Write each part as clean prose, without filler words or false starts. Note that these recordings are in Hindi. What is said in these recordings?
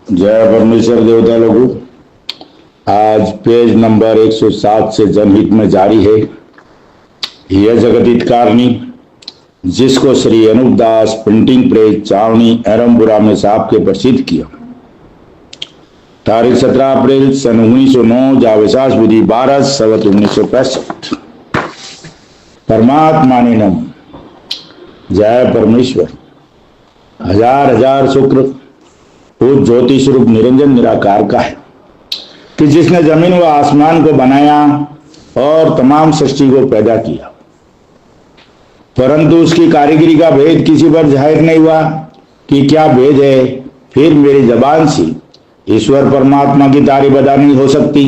जय परमेश्वर देवता लोगों। आज पेज नंबर 107 से जनहित में जारी है। यह जगत हितकारणी जिसको श्री अनूप दास प्रिंटिंग प्रेस चावनी एरमपुरा में साहब के प्रसिद्ध किया। तारीख 17 अप्रैल सन 1909 जावेसास विधि 12 सवत 1965। परमात्मा ने नम। जय परमेश्वर। हजार हजार शुक्र उस ज्योति स्वरूप निरंजन निराकार का है कि जिसने जमीन व आसमान को बनाया और तमाम सृष्टि को पैदा किया, परंतु उसकी कारीगरी का भेद किसी पर जाहिर नहीं हुआ कि क्या भेद है। फिर मेरी जबान से ईश्वर परमात्मा की तारीफ अदा नहीं हो सकती।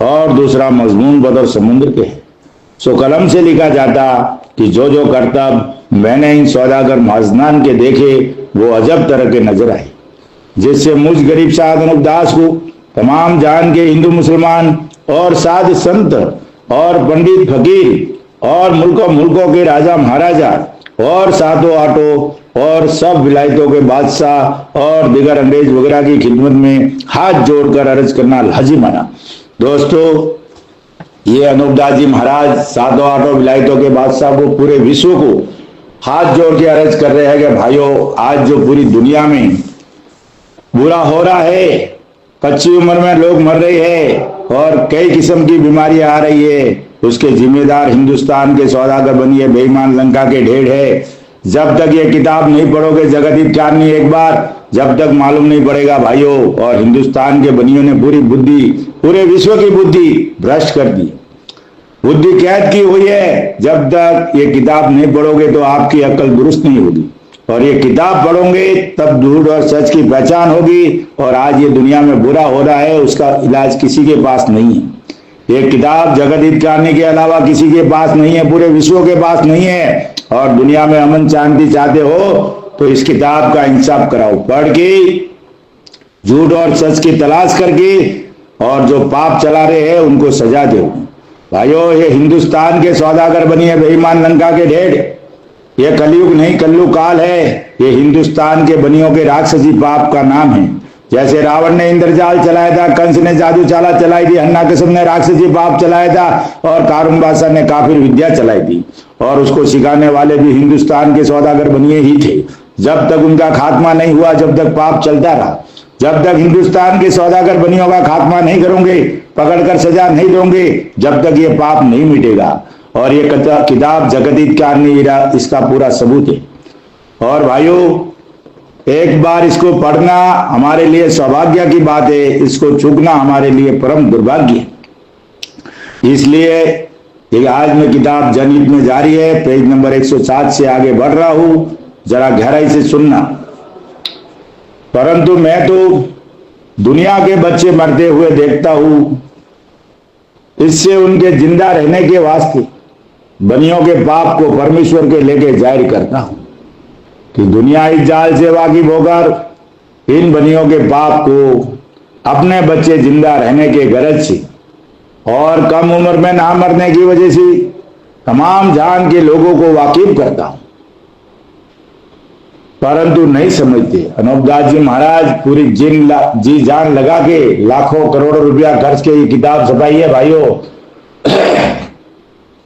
और दूसरा मजमून बदर समुद्र के है, सो कलम से लिखा जाता कि जो जो करतब मैंने इन सौदागर महाजनान के देखे वो अजब तरह के नजर आए, जिससे मुझ गरीब साध अनूप दास को तमाम जान के हिंदू मुसलमान और साध संत और पंडित फकीर और मुल्कों के राजा महाराजा और सातों आठों और सब विलायतों के बादशाह और दिगर अंग्रेज वगैरह की खिदमत में हाथ जोड़कर अर्ज करना लाजिम माना। दोस्तों, ये अनूप दास जी महाराज सातों आठों विलायतों के बादशाह को, पूरे विश्व को हाथ जोड़ के अर्ज कर रहे हैं कि भाइयों, आज जो पूरी दुनिया में बुरा हो रहा है, कच्ची उम्र में लोग मर रहे हैं और कई किस्म की बीमारियां आ रही है, उसके जिम्मेदार हिंदुस्तान के सौदागर बनिए बेईमान लंका के ढेर है। जब तक ये किताब नहीं पढ़ोगे जगत हितकारणी एक बार, जब तक मालूम नहीं पड़ेगा भाइयों। और हिंदुस्तान के बनियों ने पूरी बुद्धि, पूरे विश्व की बुद्धि भ्रष्ट कर दी, बुद्धि कैद की हुई है। जब तक ये किताब नहीं पढ़ोगे तो आपकी अक्ल दुरुस्त नहीं होगी, और ये किताब पढ़ोगे तब झूठ और सच की पहचान होगी। और आज ये दुनिया में बुरा हो रहा है, उसका इलाज किसी के पास नहीं है। ये किताब जगत हितकारणी के अलावा किसी के पास नहीं है, पूरे विश्व के पास नहीं है। और दुनिया में अमन शांति चाहते हो तो इस किताब का इंसाफ कराओ, पढ़ के झूठ और सच की तलाश करके, और जो पाप चला रहे हैं उनको सजा दो भाइयों। ये हिंदुस्तान के सौदागर बनिए बेईमान लंका के ढेर, ये कलयुग नहीं कल्लू काल है। ये हिंदुस्तान के बनियों के राक्षसी पाप का नाम है। जैसे रावण ने इंद्रजाल चलाया था, कंस ने जादू चाला चलाई थी, हन्नाकस्म ने राक्षसी पाप चलाया था, और कारून बादशाह ने काफिर विद्या चलाई थी, और उसको सिखाने वाले भी हिंदुस्तान के सौदागर बनिए ही थे। जब तक उनका खात्मा नहीं हुआ, जब तक पाप चलता रहा, जब तक हिंदुस्तान के सौदागर बनियों का खात्मा नहीं करोगे, पकड़कर सजा नहीं दोगे, जब तक ये पाप नहीं मिटेगा। और ये किताब जगत हितकारणी इसका पूरा सबूत है। और भाइयों, एक बार इसको पढ़ना हमारे लिए सौभाग्य की बात है, इसको चूकना हमारे लिए परम दुर्भाग्य है। इसलिए ये आज में किताब जनहित में जारी है, पेज नंबर 107 से आगे बढ़ रहा हूं, जरा गहराई से सुनना। परंतु मैं तो दुनिया के बच्चे मरते हुए देखता हूं, इससे उनके जिंदा रहने के वास्ते बनियों के पाप को परमेश्वर के लेके जाहिर करता हूं कि दुनिया इस जाल से वाकिफ होकर इन बनियों के पाप को अपने बच्चे जिंदा रहने के गरज से और कम उम्र में ना मरने की वजह से तमाम जान के लोगों को वाकिफ करता हूं, परंतु नहीं समझते। अनूप दास जी महाराज पूरी जी जान लगा के लाखों करोड़ों रुपया खर्च के ये किताब छपाई है भाइयों,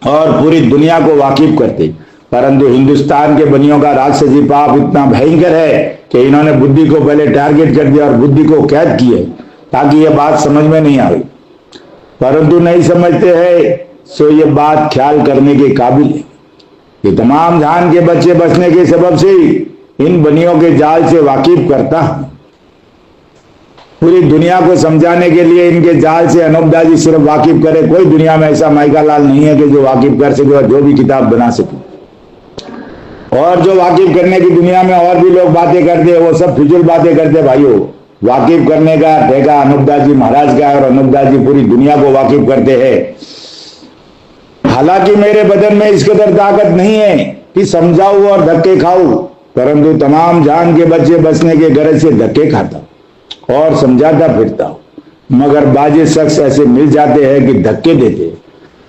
और पूरी दुनिया को वाकिफ करते, परंतु हिंदुस्तान के बनियों का राक्षसी पाप इतना भयंकर है कि इन्होंने बुद्धि को पहले टारगेट कर दिया और बुद्धि को कैद किए ताकि ये बात समझ में नहीं आई, परंतु नहीं समझते हैं। सो ये बात ख्याल करने के काबिल है। ये तमाम जान के बच्चे बचने के सबब से इन बनियों के जाल से वाकिफ करता हूं। पूरी दुनिया को समझाने के लिए इनके जाल से अनूप दास जी सिर्फ वाकिफ करे। कोई दुनिया में ऐसा माइका लाल नहीं है कि जो वाकिफ कर सके और जो भी किताब बना सके। और जो वाकिफ करने की दुनिया में और भी लोग बातें करते हैं, वो सब फिजूल बातें करते भाइयों। वाकिफ करने का ठेका अनूप दास जी महाराज का है, और अनूप दास जी पूरी दुनिया को वाकिफ करते हैं। हालांकि मेरे बदन में इस कदर ताकत नहीं है कि समझाऊं और धक्के खाऊं, परंतु तमाम जान के बच्चे बचने के गरज से धक्के खाता और समझाता फिरता हूं। मगर बाजे शख्स ऐसे मिल जाते हैं कि धक्के देते।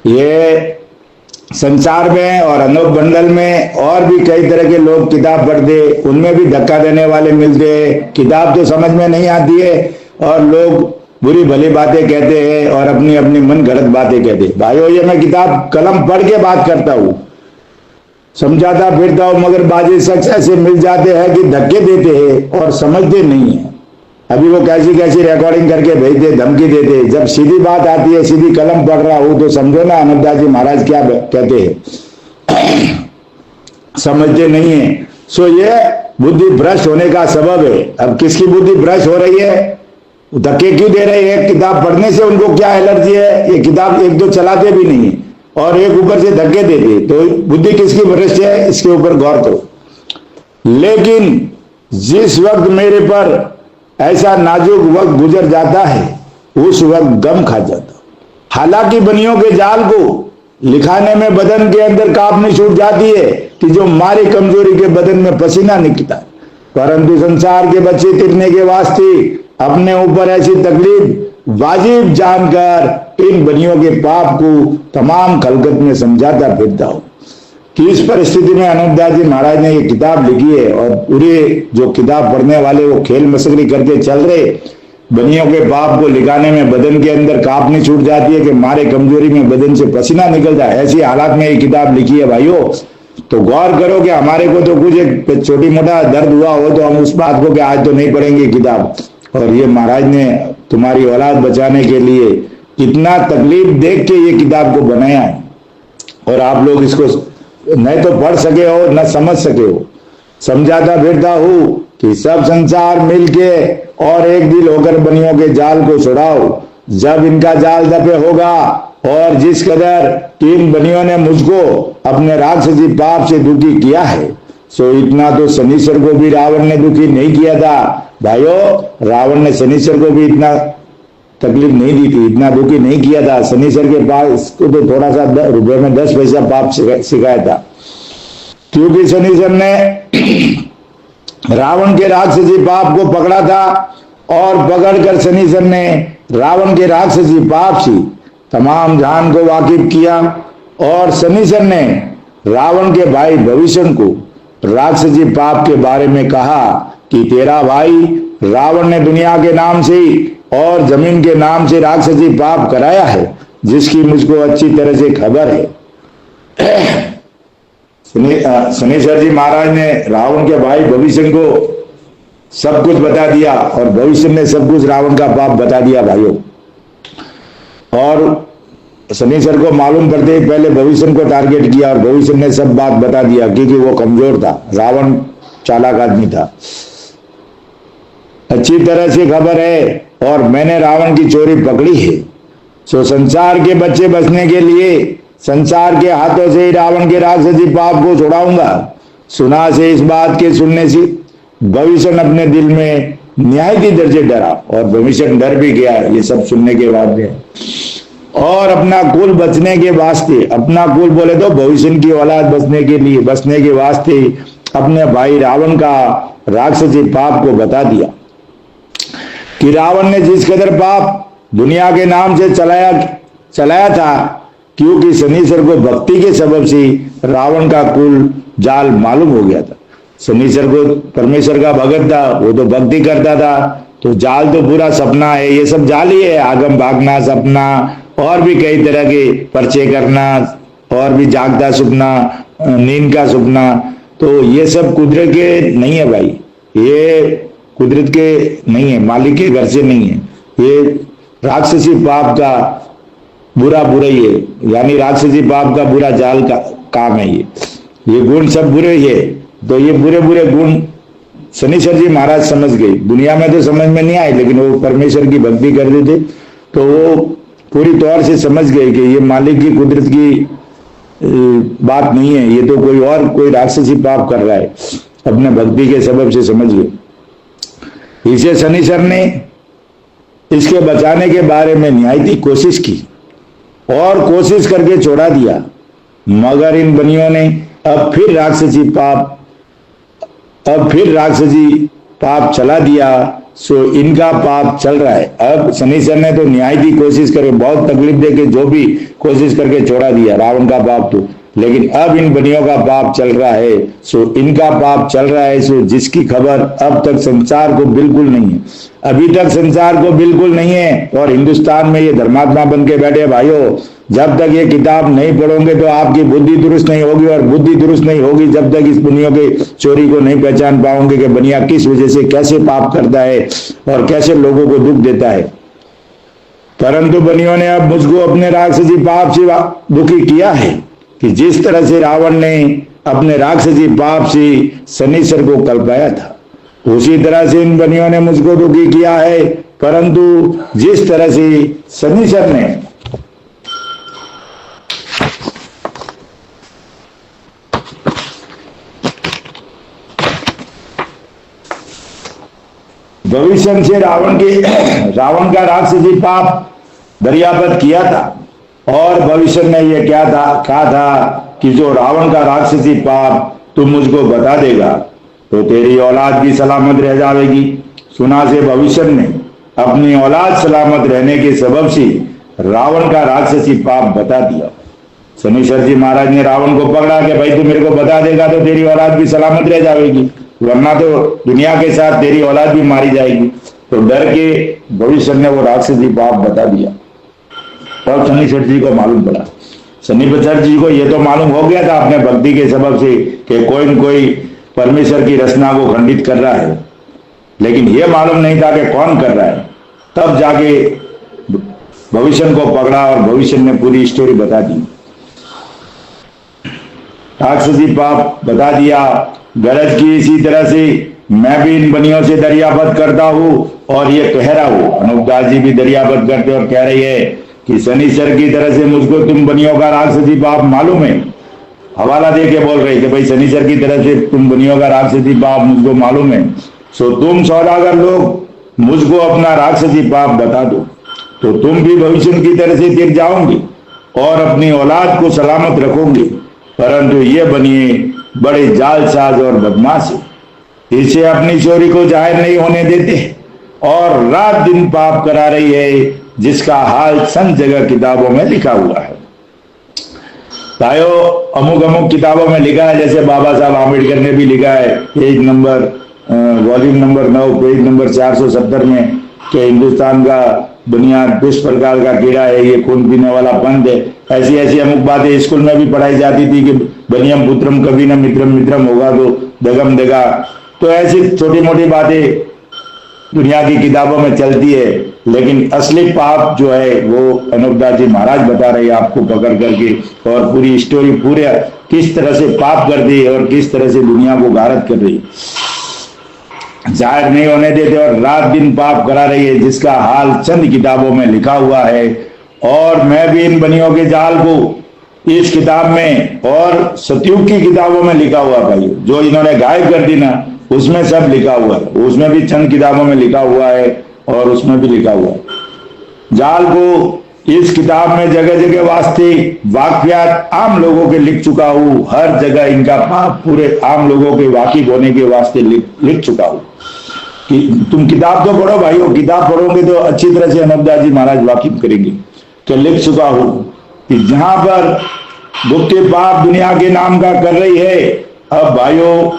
ये संसार में और अनूप मंडल में और भी कई तरह के लोग किताब पढ़ते, उनमें भी धक्का देने वाले मिलते हैं। किताब तो समझ में नहीं आती है और लोग बुरी भली बातें कहते हैं और अपनी अपनी मन गलत बातें कहते हैं। भाइयों, ये मैं किताब कलम पढ़ के बात करता हूं, समझाता फिरता हूं, मगर बाजी शख्स ऐसे मिल जाते हैं कि धक्के देते हैं और समझते नहीं है। अभी वो कैसी कैसी रिकॉर्डिंग करके भेजते, धमकी देते। जब सीधी बात आती है, सीधी कलम पढ़ रहा हूं, तो समझो ना अनंतदास जी महाराज क्या कहते हैं, समझते नहीं है। सो ये बुद्धि भ्रष्ट होने का सबब है। अब किसकी बुद्धि भ्रष्ट हो रही है? धक्के क्यों दे रहे हैं? किताब पढ़ने से उनको क्या एलर्जी है? ये किताब एक दो चलाते भी नहीं और एक ऊपर से धक्के देते, तो बुद्धि किसकी भ्रष्ट है, इसके ऊपर गौर करो। लेकिन जिस वक्त मेरे पर ऐसा नाजुक वक्त गुजर जाता है, उस वक्त गम खा जाता। हालांकि बनियों के जाल को लिखाने में बदन के अंदर कांपनी छूट जाती है कि जो मारी कमजोरी के बदन में पसीना निकलता है, परंतु संसार के बच्चे तिरने के वास्ते अपने ऊपर ऐसी तकलीफ वाजिब जानकर इन बनियों के पाप को तमाम खलकत में समझाता फिरता हूं कि इस परिस्थिति में अनंतदास जी महाराज ने ये किताब लिखी है और पूरे जो किताब पढ़ने वाले वो खेल मस्करी करके चल रहे। बनियों के पाप को लिखाने में बदन के अंदर कांपनी छूट जाती है कि मारे कमजोरी में बदन से पसीना निकलता है। ऐसी हालात में ये किताब लिखी है। भाइयों, तो गौर करो कि हमारे को तो कुछ एक छोटी मोटा दर्द हुआ हो तो हम उस बात को कि आज तो नहीं पढ़ेंगे किताब, और ये महाराज ने तुम्हारी औलाद बचाने के लिए इतना तकलीफ देख के ये किताब को बनाया है और आप लोग इसको न तो पढ़ सके हो न समझ सके हो। समझाता फिरता हूं कि सब संसार मिलके और एक दिल होकर बनियों के जाल को छुड़ाओ। जब इनका जाल दबे होगा और जिस कदर इन बनियों ने मुझको अपने राक्षसी पाप से दुखी किया है, सो इतना तो शनिश्चर को भी रावण ने दुखी नहीं किया था। भाइयों, रावण ने शनिश्चर को भी इतना तकलीफ नहीं दी थी, इतना दुखी नहीं किया था। शनिश्चर के पास को तो थोड़ा सा रुपए में 10 पैसा पाप सिखाया था, क्योंकि शनिश्चर ने रावण के राक्षसी पाप को पकड़ा था और पकड़कर शनिश्चर ने रावण के राक्षसी पाप से तमाम जहान को वाकिफ किया। और शनिश्चर ने रावण के भाई भविष्य को राक्षसी पाप के बारे में कहा कि तेरा भाई रावण ने दुनिया के नाम से और जमीन के नाम से राक्षसी पाप कराया है, जिसकी मुझको अच्छी तरह से खबर है। शनिश्चर जी महाराज ने रावण के भाई भविष्य को सब कुछ बता दिया और भविष्य ने सब कुछ रावण का पाप बता दिया। भाइयों, और शनिश्चर को मालूम करते ही पहले भविष्य को टारगेट किया और भविष्य ने सब बात बता दिया, क्योंकि वो कमजोर था, रावण चालाक आदमी था। अच्छी तरह से खबर है और मैंने रावण की चोरी पकड़ी है। सो संसार के बच्चे बचने के लिए संसार के हाथों से ही रावण के राक्षसी पाप को छुड़ाऊंगा। सुना से इस बात के सुनने से भविष्य अपने दिल में न्याय दर्जे डरा और भविष्य डर भी गया ये सब सुनने के बाद में, और अपना कुल बचने के वास्ते, अपना कुल बोले तो भविष्य की औलाद बचने के लिए, बचने के वास्ते अपने भाई रावण का राक्षसी पाप को बता दिया कि रावण ने जिस कदर पाप दुनिया के नाम से चलाया था, क्योंकि शनिश्चर को भक्ति के सबब से रावण का कुल जाल मालूम हो गया था। शनिश्चर को परमेश्वर का भगत था, वो तो भक्ति करता था, तो जाल तो पूरा सपना है, ये सब जाल ही है। आगम भागना सपना और भी कई तरह के पर्चे करना और भी जागता सपना, नींद का सपना, तो ये सब कुदरत के नहीं है भाई, ये कुदरत के नहीं है, मालिक के घर से नहीं है। ये राक्षसी पाप का बुरा ही है, यानी राक्षसी पाप का बुरा जाल का काम है। ये गुण सब बुरे ही है, तो ये बुरे गुण शनिश्चर जी महाराज समझ गए। दुनिया में तो समझ में नहीं आए, लेकिन वो परमेश्वर की भक्ति करते थे, तो वो पूरी तौर से समझ गए कि ये मालिक की कुदरत की बात नहीं है, ये तो कोई राक्षसी पाप कर रहा है, अपने भक्ति के सबब से समझ गए। इसे शनिश्चर ने इसके बचाने के बारे में निहायती कोशिश की और कोशिश करके छोड़ा दिया, मगर इन बनियों ने अब फिर राक्षसी पाप चला दिया। सो इनका पाप चल रहा है। अब शनिश्चर ने तो निहायती कोशिश करके, बहुत तकलीफ देके जो भी कोशिश करके छोड़ा दिया रावण का पाप, तो लेकिन अब इन बनियों का पाप चल रहा है, सो इनका पाप चल रहा है, सो जिसकी खबर अब तक संसार को बिल्कुल नहीं है, अभी तक संसार को बिल्कुल नहीं है। और हिंदुस्तान में ये धर्मात्मा बन के बैठे भाइयों, जब तक ये किताब नहीं पढ़ोगे तो आपकी बुद्धि दुरुस्त नहीं होगी, और बुद्धि दुरुस्त नहीं होगी जब तक इस बनियों के चोरी को नहीं पहचान पाओगे कि बनिया किस वजह से कैसे पाप करता है और कैसे लोगों को दुख देता है। परंतु बनियों ने अब मुझको अपने राक्षसी पाप से दुखी किया है कि जिस तरह से रावण ने अपने राक्षसी पाप से शनिश्चर को कल्पाया था, उसी तरह से इन बनियों ने मुझको दुखी किया है। परंतु जिस तरह से शनिश्चर ने भविष्य से रावण का राक्षसी पाप दरियापत किया था, और भविष्य ने यह क्या था कहा था कि जो रावण का राक्षसी पाप तुम मुझको बता देगा तो तेरी औलाद भी सलामत रह जाएगी। सुना से भविष्य ने अपनी औलाद सलामत रहने के सबब से रावण का राक्षसी पाप बता दिया। शनिश्चर जी महाराज ने रावण को पकड़ा कि भाई तू मेरे को बता देगा तो तेरी औलाद भी सलामत रह जाएगी, वरना तो दुनिया के साथ तेरी औलाद भी मारी जाएगी। तो डर के भविष्य ने वो राक्षसी पाप बता दिया। तब शनिश्चर जी को मालूम पड़ा, शनिश्चर जी को ये तो मालूम हो गया था अपने भक्ति के सबब से कि कोई न कोई परमेश्वर की रचना को खंडित कर रहा है, लेकिन ये मालूम नहीं था कि कौन कर रहा है। तब जाके भविष्य को पकड़ा और भविष्य ने पूरी स्टोरी बता दी, राक्षसी पाप बता दिया। गरज की इसी तरह से मैं भी इन बनियों से दरियापत करता हूं और ये कह रहा हूं, अनूपदास जी भी दरियापत करते और कह रही है कि शनिश्चर की तरह से मुझको तुम बनियों का राक्षसी पाप मालूम है। हवाला दे के बोल रहे थे भाई शनिश्चर की तरह से तुम बनियों का राक्षसी पाप मुझको मालूम है, सो तुम सौदागर लोग मुझको अपना राक्षसी पाप बता दो तो तुम भी भविष्य की तरह से तिर जाओगे और अपनी औलाद को सलामत रखोगे। परंतु ये बनिए बड़े जालसाज और बदमाश है, इसे अपनी चोरी को जाहिर नहीं होने देते और रात दिन पाप करा रही है, जिसका हाल संत जगह किताबों में लिखा हुआ है। भाइयों, अमुक अमुक किताबों में लिखा है, जैसे बाबा साहब आम्बेडकर ने भी लिखा है page number volume number 9 page number 470 में कि हिंदुस्तान का बुनियाद किस प्रकार का कीड़ा है, ये खून पीने वाला पंथ है। ऐसी ऐसी अमुक बातें स्कूल में भी पढ़ाई जाती थी कि बनियम पुत्रम कभी न मित्रम मित्रम होगा तो दगम देगा। तो ऐसी छोटी मोटी बातें दुनिया की किताबों में चलती है, लेकिन असली पाप जो है वो अनूपदास जी महाराज बता रहे हैं आपको पकड़ करके, और पूरी स्टोरी पूरे किस तरह से पाप कर दी और किस तरह से दुनिया को गारत कर रही, जाहिर नहीं होने देते और रात दिन पाप करा रही है, जिसका हाल चंद किताबों में लिखा हुआ है। और मैं भी इन बनियों के जाल को इस किताब में और सतयुग की किताबों में लिखा हुआ भाई, जो इन्होंने गायब कर दी ना उसमें सब लिखा हुआ है, उसमें भी चंद किताबों में लिखा हुआ है और उसमें भी लिखा हुआ है। जाल को इस किताब में जगह जगह वास्ते वाकयात आम लोगों के लिख चुका हूँ, हर जगह इनका पाप पूरे आम लोगों के वाकिफ होने के वास्ते लिख चुका हूँ कि तुम किताब तो पढ़ो भाइयों, किताब पढ़ोगे तो अच्छी तरह से अनूपदास जी महाराज वाकिफ करेंगे। तो लिख चुका हूं कि जहां पर गुप्त पाप दुनिया के नाम का कर रही है, अब भाइयों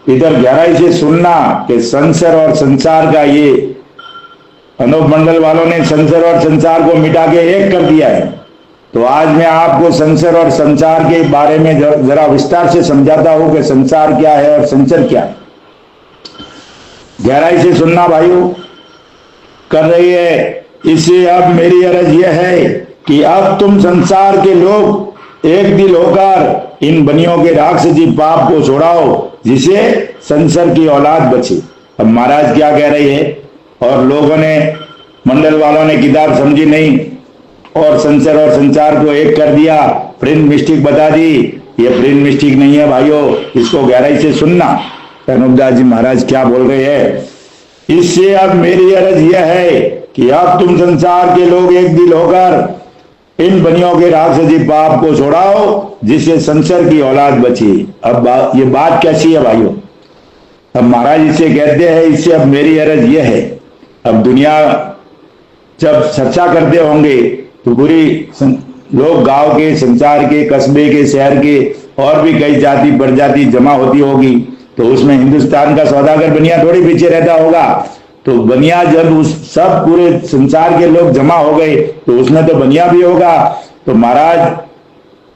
इधर गहराई से सुनना कि संसार और संसार का ये अनूप मंडल वालों ने संसार और संसार को मिटा के एक कर दिया है। तो आज मैं आपको संसार और संसार के बारे में जरा विस्तार से समझाता हूं कि संसार क्या है और संसार क्या है। गहराई से सुनना भाइयों, कर रही है। इससे अब मेरी अर्ज यह है कि अब तुम संसार के लोग एक दिल होकर इन बनियों के राक्षसी पाप को छोड़ाओ, जिसे संसार की औलाद बचे। अब महाराज क्या कह रही है, और लोगों ने मंडल वालों ने किताब समझी नहीं और संसार और संसार को एक कर दिया, प्रिंट मिस्टेक बता दी। ये प्रिंट मिस्टेक नहीं है भाइयों, इसको गहराई से सुनना। अनूपदास जी महाराज क्या बोल रहे हैं, इससे अब मेरी अर्ज यह है कि अब तुम संसार के लोग एक दिल होकर इन बनियों के राक्षसी पाप को छोड़ाओ, जिससे संसार की औलाद बची। अब ये बात कैसी है भाइयों, अब महाराज इसे कहते हैं, इससे अब मेरी अर्ज यह है, अब दुनिया जब चर्चा करते होंगे तो पूरी लोग गांव के, संसार के, कस्बे के, शहर के और भी कई जाति प्रजाति जमा होती होगी, तो उसमें हिंदुस्तान का सौदागर बनिया थोड़ी पीछे रहता होगा। तो बनिया जब उस सब पूरे संसार के लोग जमा हो गए तो उसमें तो बनिया भी होगा। तो महाराज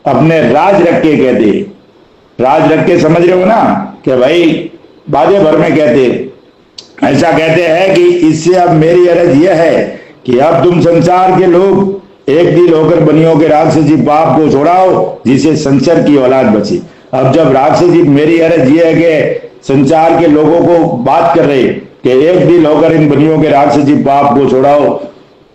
अपने राज रख के कहते, राज रख के समझ रहे हो ना, कि भाई बाजे भर में कहते, ऐसा कहते हैं कि इससे अब मेरी अर्ज यह है कि अब तुम संसार के लोग एक दिल होकर बनियों के राक्षसी पाप को छोड़ाओ, जिसे संसार की औलाद बचे। अब जब राक्षसी, मेरी अर्ज यह है कि संसार के लोगों को बात कर रहे कि एक दिल होकर इन बनियों के राक्षसी पाप को छोड़ाओ,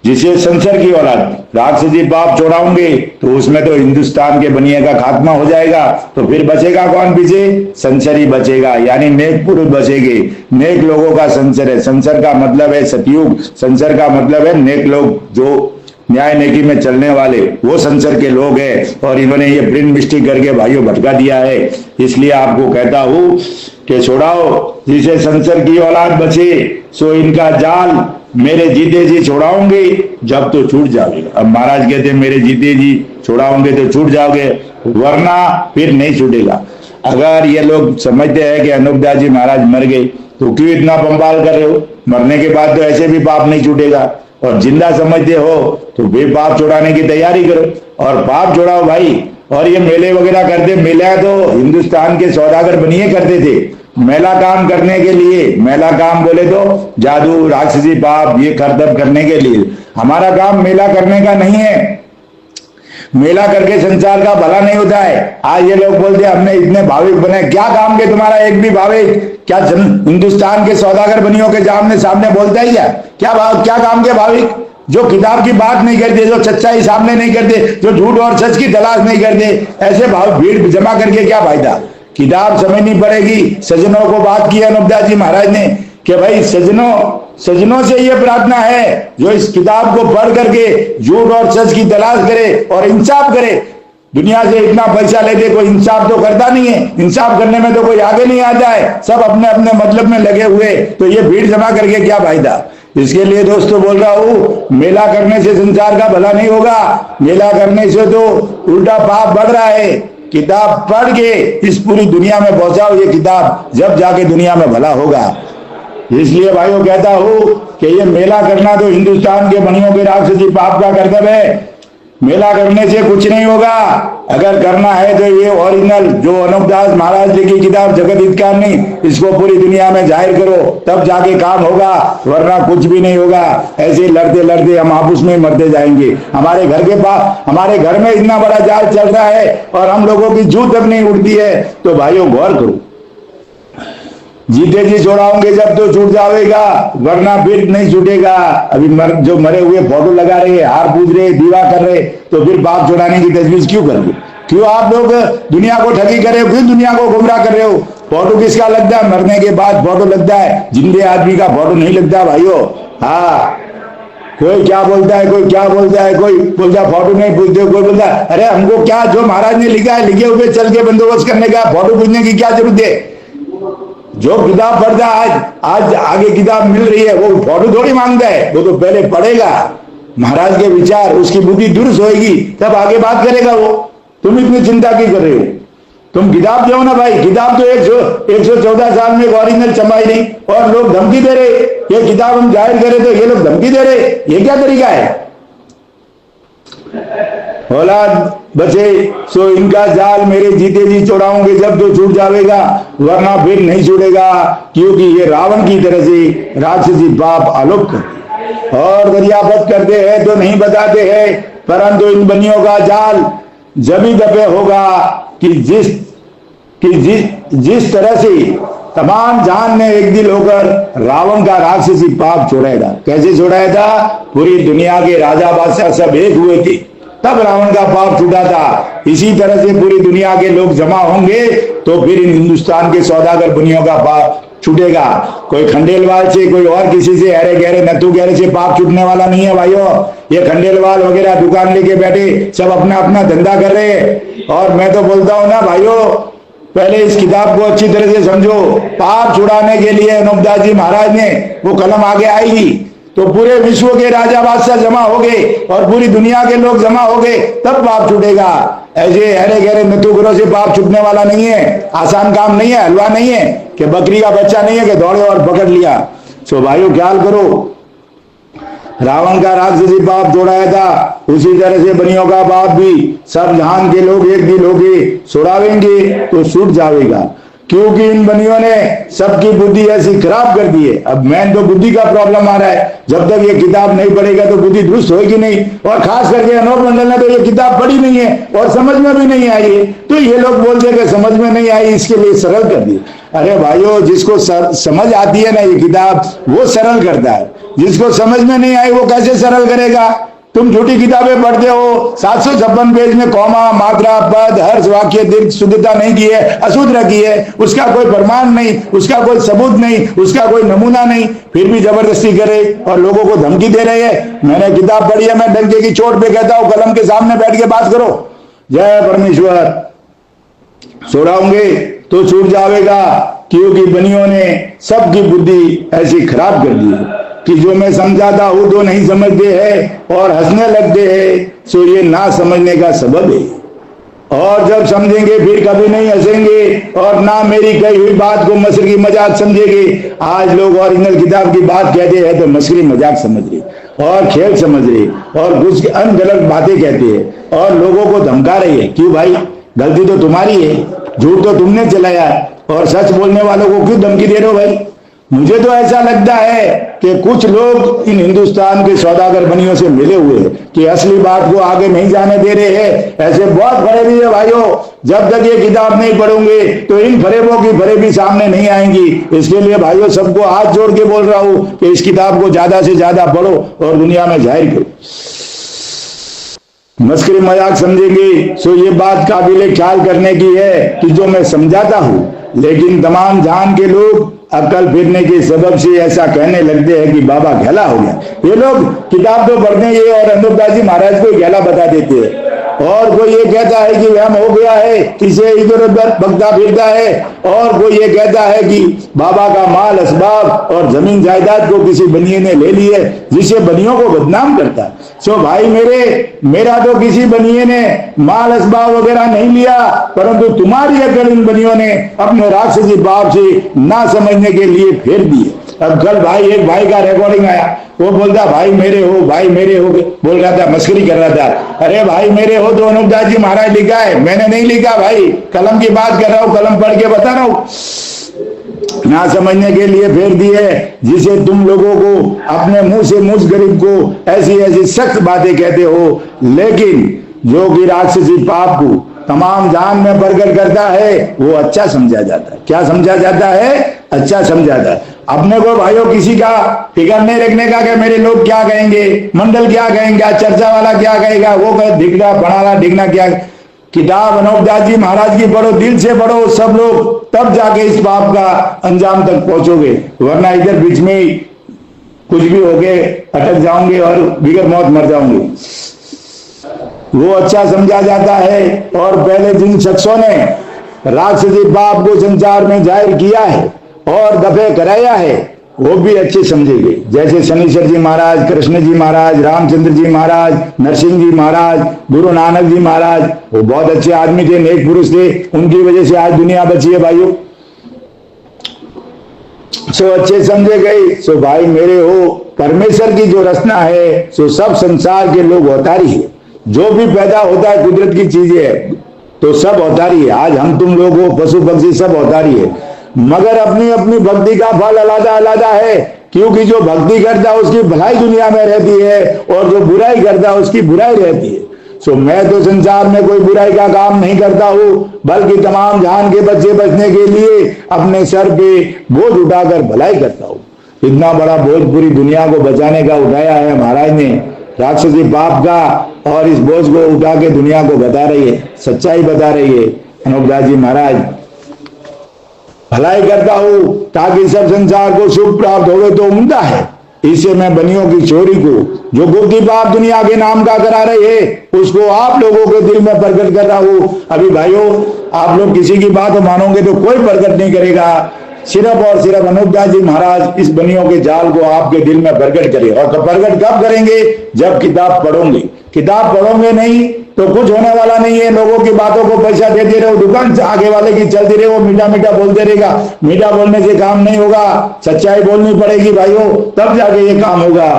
जिसे संसार की औलाद, राक्षसी पाप छोड़ाओगे तो उसमें तो हिंदुस्तान के बनिए का खात्मा हो जाएगा। तो फिर बचेगा कौन पीछे? संसार ही बचेगा, यानी नेक पुरुष बचेंगे। नेक लोगों का संसार है। संसार का मतलब है सतयुग, संसार का मतलब है नेक लोग, जो न्याय नेकी में चलने वाले, वो संसार के लोग हैं। और इन्होंने ये प्रिंट मिस्टेक करके भाइयों भटका दिया है। इसलिए आपको कहता हूं कि छोड़ाओ, जिसे संसार की औलाद बचे, सो इनका जाल मेरे जीते जी छोड़ाओगे, जब तो छूट जाओगे। अब महाराज कहते हैं मेरे जीते जी छोड़ाओगे तो छूट जाओगे, वरना फिर नहीं छूटेगा। अगर ये लोग समझते हैं कि अनूपदास जी महाराज मर गए तो क्यों इतना पंबाल कर रहे हो? मरने के बाद तो ऐसे भी पाप नहीं छूटेगा। और जिंदा समझते हो तो वे पाप छोड़ाने की तैयारी करो और पाप छोड़ाओ भाई। और ये मेले वगैरह करते, मेला तो हिंदुस्तान के सौदागर बनिए करते थे मेला काम करने के लिए। मेला काम बोले तो जादू, राक्षसी पाप, ये करतब करने के लिए। हमारा काम मेला करने का नहीं है। मेला करके संसार का भला नहीं होता है। आज ये लोग बोलते हैं हमने इतने भाविक बने, क्या काम के तुम्हारा एक भी भाविक क्या हिंदुस्तान के सौदागर बनियों के सामने बोलता ही है? क्या काम के भाविक? जो किताब की बात नहीं करते, जो सच्चाई सामने नहीं करते, जो झूठ और सच की तलाश नहीं करते, ऐसे भाव भीड़ जमा करके क्या फायदा? किताब समझनी पड़ेगी। सज्जनों को बात की अनूपदास जी महाराज ने कि भाई सज्जनों से ये प्रार्थना है जो इस किताब को पढ़ करके झूठ और सच की तलाश करे और इंसाफ करे। दुनिया से इतना पैसा लेते, कोई इंसाफ तो करता नहीं है। इंसाफ करने में तो कोई आगे नहीं आता है, सब अपने अपने मतलब में लगे हुए। तो ये भीड़ जमा करके क्या फायदा? इसके लिए दोस्तों बोल रहा हूं, मेला करने से संसार का भला नहीं होगा। मेला करने से तो उल्टा पाप बढ़ रहा है। किताब पढ़ के इस पूरी दुनिया में पहुंचाओ ये किताब, जब जाके दुनिया में भला होगा। इसलिए भाइयों कहता हूं कि ये मेला करना तो हिंदुस्तान के बनियों के राक्षसी पाप का कर्तव्य है। मेला करने से कुछ नहीं होगा। अगर करना है तो ये ओरिजिनल जो अनूपदास महाराज जी की किताब जगत हितकारिणी, इसको पूरी दुनिया में जाहिर करो, तब जाके काम होगा, वरना कुछ भी नहीं होगा। ऐसे लड़ते लड़ते हम आपस में मरते जाएंगे। हमारे घर के पास, हमारे घर में इतना बड़ा जाल चल रहा है और हम लोगों की जूं तक नहीं उड़ती है। तो भाइयों गौर करो, जीते जी छोड़ाओगे जब तो छूट जाएगा, वरना फिर नहीं छूटेगा। अभी जो मरे हुए फोटो लगा रहे, हार पूज रहे, दीवा कर रहे, तो फिर पाप छुड़ाने की तजवीज क्यों कर रहे? क्यों आप लोग दुनिया को ठगी कर रहे हो? क्यों दुनिया को गुमराह कर रहे हो? फोटो किसका लगता है? मरने के बाद फोटो लगता है, जिंदे आदमी का फोटो नहीं लगता भाइयों। हाँ, कोई क्या बोलता है, कोई क्या बोलता है, कोई बोलता फोटो नहीं पूछते, कोई बोलता अरे हमको क्या, जो महाराज ने लिखा है लिखे हुए चल के बंदोबस्त करने का, फोटो पूछने की क्या जरूरत है? जो किताब पढ़ता आज आगे किताब मिल रही है, वो फोटो थोड़ी मांगता है, वो तो पहले पढ़ेगा, महाराज के विचार, उसकी बुद्धि दुरुस्त होगी, तब आगे बात करेगा वो। तुम इतनी चिंता क्यों कर रहे हो? तुम किताब दो ना भाई। किताब तो 114 साल में ओरिजिनल छपाई नहीं, और लोग धमकी दे रहे ये किताब हम जाहिर करें तो ये लोग धमकी दे रहे। ये क्या तरीका है? औलाद बचे सो इनका जाल मेरे जीते जी छोड़ाओगे, जब तो छूट जाएगा, वरना फिर नहीं छूटेगा। क्योंकि ये रावण की तरह से राक्षसी पाप आलोक और दरियाफत करते हैं तो नहीं बताते हैं, परंतु इन बनियों का जाल जब ही दबे होगा कि जिस तरह से तमाम जहान ने एक दिल होकर रावण का राक्षसी पाप छोड़ाया था। कैसे छोड़ाया था? पूरी दुनिया के राजा बादशाह सब एक हुए थे, तब रावण का पाप छूटा था। इसी तरह से पूरी दुनिया के लोग जमा होंगे तो फिर इन हिंदुस्तान के सौदागर बुनियों का पाप छूटेगा। कोई खंडेलवाल से, कोई और किसी से, अरे गहरे नत्थू गहरे से पाप छूटने वाला नहीं है भाइयों। ये खंडेलवाल वगैरह दुकान लेके बैठे सब अपना अपना धंधा कर रहे हैं। और मैं तो बोलता हूं ना भाइयों, पहले इस किताब को अच्छी तरह से समझो। पाप छुड़ाने के लिए अनूपदास जी महाराज ने वो कलम आगे आएगी तो पूरे विश्व के राजा बादशाह जमा हो गए और पूरी दुनिया के लोग जमा हो गए, तब पाप छूटेगा। ऐसे हरे गहरे नथुगरों से पाप छूटने वाला नहीं है। आसान काम नहीं है, हलवा नहीं है कि बकरी का बच्चा नहीं है कि दौड़े और पकड़ लिया। सो भाइयों ख्याल करो, रावण का राक्षसी पाप छोड़ाया था, उसी तरह से बनियों का पाप भी सब जहान के लोग एक दिन होके छुड़ावेंगे तो छूट जाएगा, क्योंकि इन बनियों ने सबकी बुद्धि ऐसी खराब कर दी है। अब मेन तो बुद्धि का प्रॉब्लम आ रहा है। जब तक ये किताब नहीं पढ़ेगा तो बुद्धि दुरुस्त होगी नहीं, और खास करके अनूप मंडल ने तो ये किताब पढ़ी नहीं है और समझ में भी नहीं आई है, तो ये लोग बोलते कि समझ में नहीं आई, इसके लिए सरल कर दी। अरे भाइयों, जिसको समझ आती है ना ये किताब, वो सरल करता है। जिसको समझ में नहीं आई वो कैसे सरल करेगा? तुम झूठी किताबें पढ़ते हो, 756 पेज में कौमा, मात्रा, पद, हर्ष, वाक्य, दीर्घ शुद्धता नहीं की है, अशुद्ध रखी है, उसका कोई प्रमाण नहीं, उसका कोई सबूत नहीं, उसका कोई नमूना नहीं, फिर भी जबरदस्ती करे और लोगों को धमकी दे रहे हैं। मैंने किताब पढ़ी है, मैं डंके की चोट पे कहता हूं, कलम के सामने बैठ के बात करो। जय परमेश्वर। छोड़ाओगे तो छूट जाएगा, क्योंकि बनियों ने सबकी बुद्धि ऐसी खराब कर दी है कि जो मैं समझाता हूं तो नहीं समझते हैं और हंसने लगते हैं। सो ये ना समझने का सबब है, और जब समझेंगे फिर कभी नहीं हंसेंगे और ना मेरी कही हुई बात को मस्खरी मजाक समझेंगे। आज लोग ओरिजिनल किताब की बात कहते हैं तो मस्खरी मजाक समझ रहे और खेल समझ रहे और कुछ गलत बातें कहते हैं और लोगों को धमका रही है। क्यों भाई? गलती तो तुम्हारी है, झूठ तो तुमने चलाया, और सच बोलने वालों को क्यों धमकी दे रहे हो भाई? मुझे तो ऐसा लगता है कि कुछ लोग इन हिंदुस्तान के सौदागर बनियों से मिले हुए हैं कि असली बात को आगे नहीं जाने दे रहे हैं। ऐसे बहुत फरेबी है भाइयों, जब तक ये किताब नहीं पढ़ोगे तो इन फरेबों की फरेबी सामने नहीं आएंगी। इसके लिए भाइयों सबको हाथ जोड़ के बोल रहा हूं कि इस किताब को ज्यादा से ज्यादा पढ़ो और दुनिया में जाहिर करो। मस्करी मजाक समझेंगे सो ये बात काबिल ख्याल करने की है कि जो मैं समझाता हूं, लेकिन तमाम जहान के लोग अकल फिरने के सबब से ऐसा कहने लगते हैं कि बाबा गहला हो गया। ये लोग किताब तो पढ़ते हैं ये और अनूपदास जी महाराज को गहला बता देते हैं, और कोई ये कहता है कि वहम हो गया है, इसे इधर उधर भगता फिरता है, और कोई ये कहता है कि बाबा का माल असबाब और जमीन जायदाद को किसी बनिए ने ले ली है, जिससे बनियों को बदनाम करता है। सो भाई मेरा तो किसी बनिए ने माल असबाब वगैरह नहीं लिया, परंतु तुम्हारी अकल इन बनियों ने अपने राक्षसी बाप से ना समझने के लिए फेर दिए। अब कल भाई एक भाई का रिकॉर्डिंग आया, वो बोलता भाई मेरे हो, भाई मेरे हो, बोल रहा था, मस्करी कर रहा था। अरे भाई मेरे हो तो अनूपदास जी महाराज लिखा है, मैंने नहीं लिखा भाई, कलम की बात कर रहा हूं, कलम पढ़ के बता रहा हूं। ना समझने के लिए फेर दिए, जिसे तुम लोगों को अपने मुंह से मुझ गरीब को ऐसी ऐसी सख्त बातें कहते हो, लेकिन जो कि राक्षसी पाप को तमाम जान में प्रकट करता है वो अच्छा समझा जाता है। क्या समझा जाता है? अच्छा समझा जाता है। अपने को भाइयों किसी का फिक्र नहीं रखने का कि मेरे लोग क्या कहेंगे, मंडल क्या कहेंगे, चर्चा वाला क्या कहेगा, वो कहे ढिगना बनाना ढिगना क्या। किताब अनूपदास जी महाराज की पढ़ो, दिल से पढ़ो सब लोग, तब जाके इस पाप का अंजाम तक पहुंचोगे, वरना इधर बीच में ही कुछ भी हो गए अटक जाओगे और बिगर मौत मर जाओगे। वो अच्छा समझा जाता है, और पहले जिन शख्सों ने राक्षसी पाप को संसार में जाहिर किया है और दफे कराया है वो भी अच्छे समझेंगे, जैसे शनिश्चर जी महाराज, कृष्ण जी महाराज, रामचंद्र जी महाराज, नरसिंह जी महाराज, गुरु नानक जी महाराज। वो बहुत अच्छे आदमी थे, नेक पुरुष थे, उनकी वजह से आज दुनिया बची है भाइयों। सो अच्छे समझे गए। सो भाई मेरे हो, परमेश्वर की जो रचना है सो सब संसार के लोग अवतारी है। जो भी पैदा होता है कुदरत की चीजें है तो सब अवतारी है। आज हम तुम लोग हो, पशु पक्षी सब अवतारी है, मगर अपनी अपनी भक्ति का फल अलग अलग है, क्योंकि जो भक्ति करता है उसकी भलाई दुनिया में रहती है और जो बुराई करता है उसकी बुराई रहती है। सो मैं तो संसार में कोई बुराई का काम नहीं करता हूं, बल्कि तमाम जहान के बच्चे बचने के लिए अपने सर पे बोझ उठाकर भलाई करता हूं। इतना बड़ा बोझ पूरी दुनिया को बचाने का उठाया है महाराज ने, राक्षसी पाप का, और इस बोझ को उठा के दुनिया को बता रही है, सच्चाई बता रही है अनूपदास जी महाराज। भलाई करता हूं ताकि सब संसार को सुख प्राप्त हो, तो उम्दा है। इससे मैं बनियों की चोरी को जो गुप्ती पाप दुनिया के नाम का करा रहे है उसको आप लोगों के दिल में प्रकट कर रहा हूं। अभी भाइयों आप लोग किसी की बात मानोगे तो कोई प्रकट नहीं करेगा, सिर्फ और सिर्फ अनूपदास जी महाराज इस बनियों के जाल को आपके दिल में प्रकट करें। और प्रकट कब करेंगे? जब किताब पढ़ोगे। किताब पढ़ोगे नहीं तो कुछ होने वाला नहीं है। लोगों की बातों को पैसा देते रहो, दुकान से आगे वाले की चलती रहे, वो मीठा मीठा बोलते रहेगा। मीठा बोलने से काम नहीं होगा, सच्चाई बोलनी पड़ेगी भाइयों, तब जाके ये काम होगा।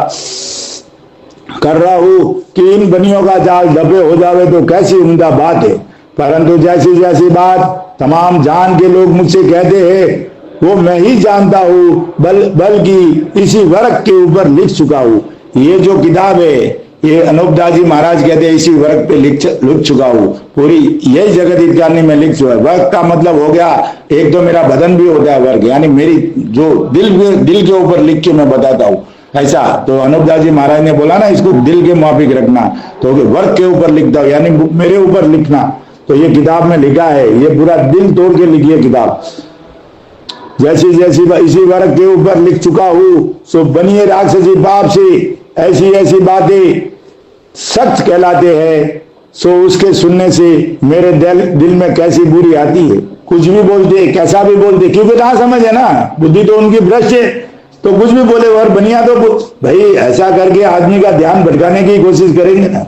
कर रहा हूं कि इन बनियों का जाल दबे हो जावे तो कैसी उम्दा बात है, परंतु जैसी जैसी बात तमाम जान के लोग मुझसे कहते हैं वो मैं ही जानता हूँ, बल्कि इसी वर्क के ऊपर लिख चुका हूँ। ये जो किताब है ये अनूपदास जी महाराज कहते हैं इसी वर्क पे लिख चुका हूँ। पूरी यही जगत हितकारिणी में लिख चुका है। वर्क का मतलब हो गया एक तो मेरा बदन भी होता है वर्क, यानी मेरी जो दिल के ऊपर लिख के मैं बताता हूँ ऐसा। तो अनूपदास जी महाराज ने बोला ना इसको दिल के मुआफिक रखना, तो वर्क के ऊपर लिखता हूँ यानी मेरे ऊपर लिखना। तो ये किताब में लिखा है, ये पूरा दिल तोड़ के लिखी है किताब। जैसी जैसी इसी वर्क के ऊपर लिख चुका हूँ, सो बनिए राक्षसी पाप से ऐसी ऐसी बातें सख्त कहलाते हैं। सो उसके सुनने से मेरे दिल में कैसी बुरी आती है। कुछ भी बोलते, कैसा भी बोलते, क्योंकि कहाँ समझ है ना, बुद्धि तो उनकी भ्रष्ट है, तो कुछ भी बोले। और बनिया तो भाई ऐसा करके आदमी का ध्यान भटकाने की कोशिश करेंगे ना,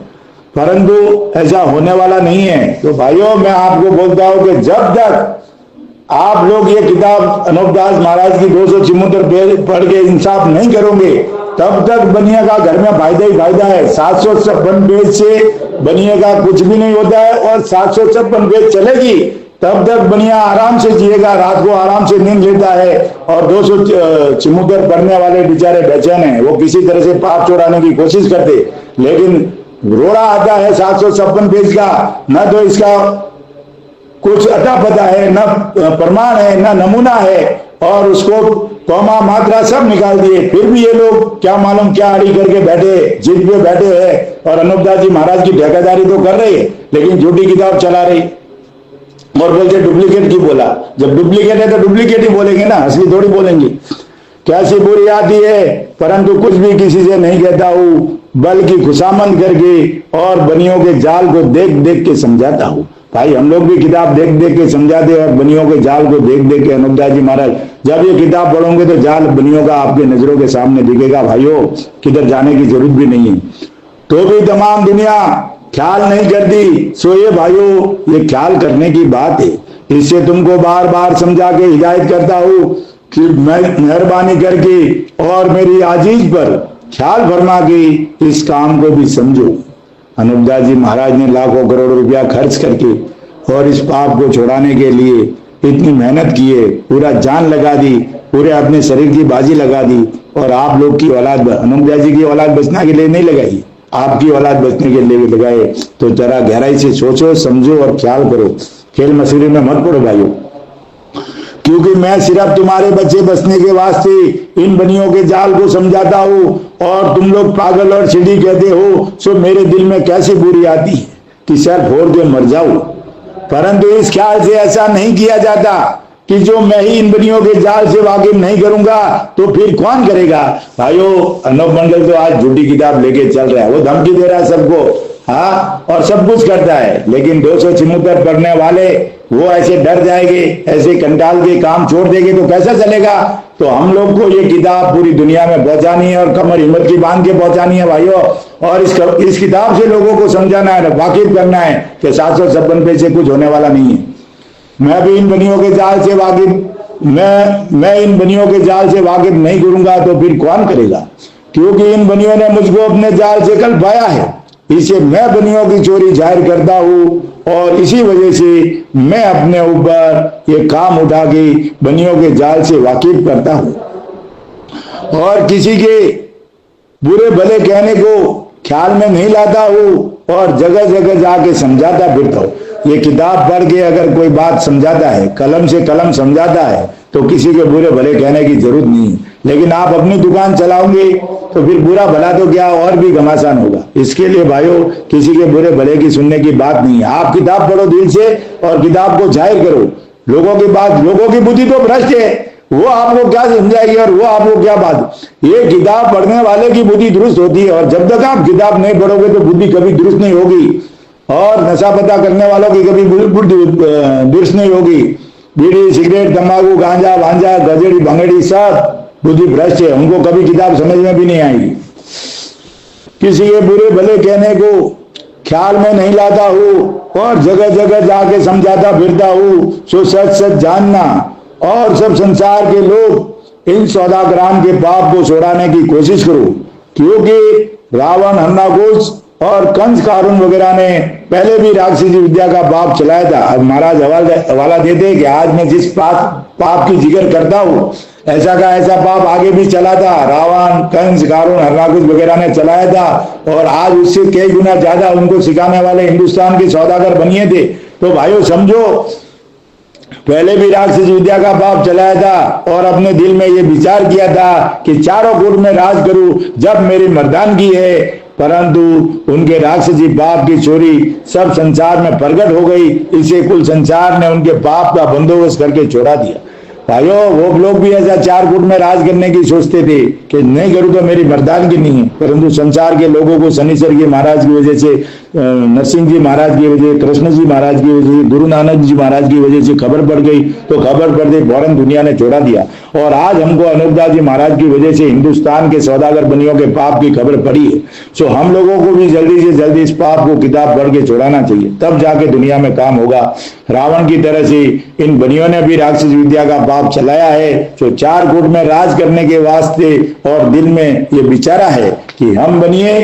परंतु ऐसा होने वाला नहीं है। तो भाइयों मैं आपको बोलता हूं कि जब तक आप लोग ये किताब अनूपदास महाराज की 274 पेज पढ़ के इंसाफ नहीं करोगे तब तक बनिया का घर में फायदा ही फायदा है। 756 पेज से बनिया का कुछ भी नहीं होता है, और 756 पेज चलेगी तब तक बनिया आराम से जिएगा, रात को आराम से नींद लेता है। और 274 पढ़ने वाले बेचारे बेचैन हैं, वो किसी तरह से पाप चुराने की कोशिश करते, लेकिन रोड़ा आता है 756 पेज का, न तो इसका कुछ अता पता है, न प्रमाण है, न नमूना है, और उसको कौमा मात्रा सब निकाल दिए। फिर भी ये लोग क्या मालूम क्या अड़ी करके बैठे, जिद पे बैठे हैं, और अनूपदास जी महाराज की ठेकेदारी तो कर रहे हैं लेकिन झूठी किताब चला रही। और बोलते डुप्लीकेट की बोला, जब डुप्लीकेट है तो डुप्लीकेट ही बोलेंगे ना, असली थोड़ी बोलेंगे। कैसी बुरी आती है, परंतु कुछ भी किसी से नहीं कहता हूँ, बल्कि खुशामंद करके और बनियों के जाल को देख देख के समझाता हूँ। भाई हम लोग भी किताब देख देख के समझाते हैं, और बनियों के जाल को देख देख के। अनूपदास जी महाराज जब ये किताब पढ़ोगे तो जाल बनियों का आपके नजरों के सामने दिखेगा। भाइयों किधर जाने की जरूरत भी नहीं है। तो भी तमाम दुनिया ख्याल नहीं करती। सो ये भाइयों ये ख्याल करने की बात है, इससे तुमको बार बार समझा के हिदायत करता हूँ कि मैं मेहरबानी करके और मेरी आजीज पर ख्याल फरमा के इस काम को भी समझो। अनूपदास जी महाराज ने लाखों करोड़ों रुपया खर्च करके और इस पाप को छुड़ाने के लिए इतनी मेहनत की है, पूरा जान लगा दी, पूरे अपने शरीर की बाजी लगा दी, और आप लोग की औलाद अनूपदास जी की औलाद बचने के लिए नहीं लगाई, आपकी औलाद बचने के लिए भी लगाए। तो जरा गहराई से सोचो, समझो और ख्याल करो। खेल मसीरी में मत पड़ो भाइयों, क्योंकि मैं सिर्फ तुम्हारे बच्चे बचने के वास्ते इन बनियों के जाल को समझाता हूँ, और तुम लोग पागल और सीढ़ी कहते हो। सो मेरे दिल में कैसी बुरी आती है कि सर फोड़ के मर जाऊं, परंतु इस ख्याल से ऐसा नहीं किया जाता कि जो मैं ही इन बनियों के जाल से वाकिफ नहीं करूंगा तो फिर कौन करेगा। भाइयों अनूप मंडल तो आज झूठी किताब लेके चल रहा है, वो धमकी दे रहा है सबको, हाँ, और सब कुछ करता है, लेकिन 274 पढ़ने वाले वो ऐसे डर जाएंगे, ऐसे कंटाल के काम छोड़ देंगे तो कैसा चलेगा। तो हम लोग को ये किताब पूरी दुनिया में पहुंचानी है, और कमर हिम्मत की बांध के पहुंचानी है भाइयों, और इस किताब से लोगों को समझाना है, वाकिफ करना है कि 756 पेज से कुछ होने वाला नहीं है। मैं भी इन बनियों के जाल से वाकिफ मैं इन बनियों के जाल से वाकिफ नहीं करूंगा तो फिर कौन करेगा, क्योंकि इन बनियों ने मुझको अपने जाल से कल पाया है। इसे मैं बनियों की चोरी जाहिर करता हूँ, और इसी वजह से मैं अपने ऊपर ये काम उठा के बनियों के जाल से वाकिफ करता हूँ, और किसी के बुरे भले कहने को ख्याल में नहीं लाता हूँ, और जगह जगह जाके समझाता फिरता हूँ। ये किताब पढ़ के अगर कोई बात समझाता है, कलम से कलम समझाता है, तो किसी के बुरे भले कहने की जरूरत नहीं। लेकिन आप अपनी दुकान चलाओगे तो फिर बुरा भला तो क्या और भी घमासान होगा। इसके लिए भाइयों किसी के बुरे भले की सुनने की बात नहीं है। आप किताब पढ़ो दिल से और किताब को जाहिर करो। लोगों की बात, लोगों की बुद्धि तो भ्रष्ट है, वो आपको क्या समझाएगी और वो आपको क्या बात। ये किताब पढ़ने वाले की बुद्धि दुरुस्त होती है, और जब तक आप किताब नहीं पढ़ोगे तो बुद्धि कभी दुरुस्त नहीं होगी, और नशा पता करने वालों की कभी बुद्धि दुरुस्त नहीं होगी। बीड़ी सिगरेट तंबाकू गांजा भांजा गजड़ी भंगड़ी सब बुद्धि भ्रष्ट है, उनको कभी किताब समझ में भी नहीं आएगी। किसी के बुरे भले कहने को ख्याल में नहीं लाता हूं और जगह जगह जाके समझाता फिरता हूं, सो सच सच जानना और सब संसार के लोग इन सौदागराम के पाप को छोड़ाने की कोशिश करो, क्योंकि रावण हन्नाकुश और कंस कारुण वगैरह ने पहले भी राक्षसी विद्या का पाप चलाया था। अब महाराज हवाला देते कि आज मैं जिस पाप की जिक्र करता हूं ऐसा का ऐसा पाप आगे भी चला था, रावण कंस कारुण हन्नाकुश वगैरह ने चलाया था और आज उससे कई गुना ज्यादा उनको सिखाने वाले हिंदुस्तान के सौदागर बनिए थे। तो भाइयों समझो, पहले भी राक्षसी विद्या का पाप चलाया था और अपने दिल में ये विचार किया था कि चारों कूट में राज करूं जब मेरी मर्दानगी है, परंतु उनके राक्षसी पाप की चोरी सब संसार में प्रकट हो गई। इसे कुल संसार ने उनके पाप का बंदोबस्त करके छोड़ा दिया। भाइयों वो लोग भी ऐसा चार कूट में राज करने की सोचते थे कि नहीं करूं तो मेरी मर्दानगी नहीं है, परंतु संसार के लोगों को शनिश्चर जी महाराज की वजह से, नरसिंह जी महाराज की वजह, कृष्ण जी महाराज की वजह, गुरु नानक जी महाराज की वजह से खबर पड़ गई, तो खबर पड़ते फौरन दुनिया ने छोड़ा दिया और आज हमको अनूपदास जी महाराज की वजह से हिंदुस्तान के सौदागर बनियों के पाप की खबर पड़ी है। सो हम लोगों को भी जल्दी से जल्दी इस पाप को किताब पढ़ के छोड़ाना चाहिए, तब जाके दुनिया में काम होगा। रावण की तरह से इन बनियों ने भी राक्षस विद्या का पाप चलाया है, तो चार कूट में राज करने के वास्ते और दिल में ये विचारा है कि हम बनिए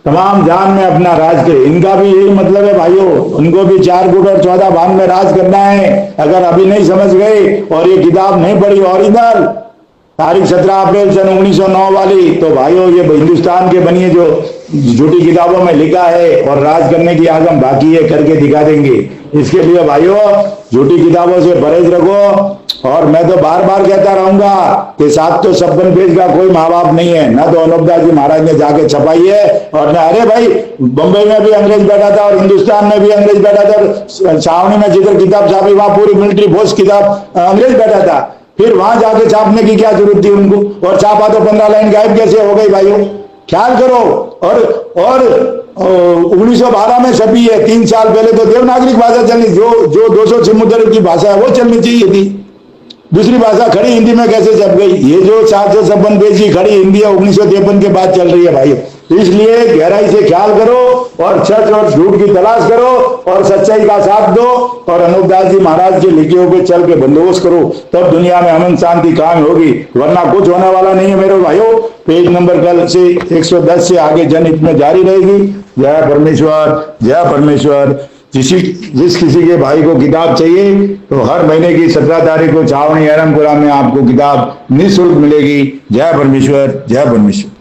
तमाम जान में अपना राज करें। इनका भी यही मतलब है भाइयों, उनको भी चार कूट और 14 भान में राज करना है। अगर अभी नहीं समझ गए और ये किताब नहीं पढ़ी ओरिजिनल तारीख 17 अप्रैल सन 1909 वाली, तो भाइयों ये हिंदुस्तान के बनिए जो झूठी किताबों में लिखा है और राज करने की आगम बाकी है, करके दिखा देंगे। इसके लिए भाइयों झूठी किताबों से परहेज रखो। और मैं तो बार बार कहता रहूंगा कि 756 पेज का कोई माँ बाप नहीं है, ना तो अनूपदास जी महाराज ने जाके छपाई है और न, अरे भाई बंबई में भी अंग्रेज बैठा था और हिंदुस्तान में भी अंग्रेज बैठा था। छावनी में जिधर किताब छापी वहां पूरी मिलिट्री फोर्स किताब अंग्रेज बैठा था, फिर वहां जाके छापने की क्या जरूरत थी उनको, और छापा तो 15 लाइन गायब कैसे हो गई भाइयों, ख्याल करो। और 1912 में छपी है, 3 साल पहले तो देवनागरिक भाषा चलनी, जो 200 की भाषा है वो चलनी चाहिए थी, दूसरी भाषा खड़ी हिंदी में कैसे छप गई। ये जो 756 पेज की खड़ी हिंदी है 1953 के बाद चल रही है भाई। इसलिए गहराई से ख्याल करो और सच और झूठ की तलाश करो और सच्चाई का साथ दो और अनूपदास जी महाराज के लिखे पे चल के बंदोबस्त करो, तब दुनिया में अमन शांति कायम होगी, वरना कुछ होने वाला नहीं है मेरे भाइयों। पेज नंबर कल से 110 से आगे जनहित में जारी रहेगी। जय परमेश्वर, जय परमेश्वर। जिस किसी के भाई को किताब चाहिए तो हर महीने की 17 तारीख को छावनी एरमपुरा में आपको किताब निःशुल्क मिलेगी। जय परमेश्वर, जय परमेश्वर।